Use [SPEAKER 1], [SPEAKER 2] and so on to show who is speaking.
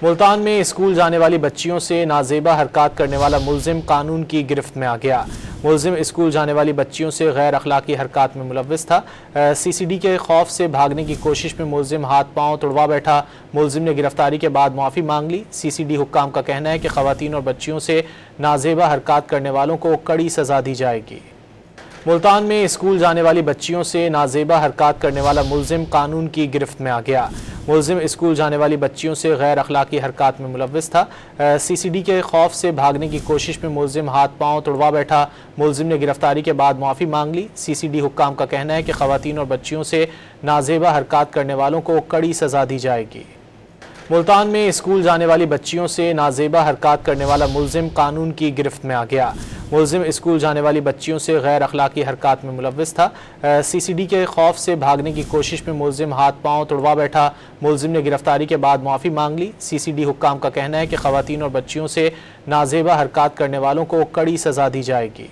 [SPEAKER 1] मुल्तान में स्कूल जाने वाली बच्चियों से नाजेबा हरकत करने वाला मुलजिम कानून की गिरफ्त में आ गया। मुलजिम स्कूल जाने वाली बच्चियों से गैर अखलाकी हरकत में मुलव्विस था। CCD के खौफ से भागने की कोशिश में मुलजिम हाथ पांव तुड़वा बैठा। मुलजिम ने गिरफ्तारी के बाद माफ़ी मांग ली। CCD हुक्काम का कहना है कि ख़वातीन और बच्चियों से नाजेबा हरकत करने वालों को कड़ी सज़ा दी जाएगी। मुल्तान में स्कूल जाने वाली बच्चियों से नाजेबा हरकत करने वाला मुलजिम कानून की गिरफ्त में आ गया। मुलजिम स्कूल जाने वाली बच्चियों से गैर अखलाकी हरकत में मुलव्विस था। CCD के खौफ से भागने की कोशिश में मुलजिम हाथ पांव तुड़वा बैठा। मुलजिम ने गिरफ्तारी के बाद माफ़ी मांग ली। CCD हुक्काम का कहना है कि ख़वातीन और बच्चियों से नाजेबा हरकत करने वालों को कड़ी सज़ा दी जाएगी। मुल्तान में स्कूल जाने वाली बच्चियों से नाजेबा हरकत करने वाला मुलजिम कानून की गिरफ्त में आ गया। मुलजिम स्कूल जाने वाली बच्चियों से गैर अखलाकी हरकत में मुलव्विस था। CCD के खौफ से भागने की कोशिश में मुलजिम हाथ पांव तुड़वा बैठा। मुलजिम ने गिरफ्तारी के बाद माफ़ी मांग ली। CCD हुक्काम का कहना है कि ख़वातीन और बच्चियों से नाजेबा हरकत करने वालों को कड़ी सज़ा दी जाएगी।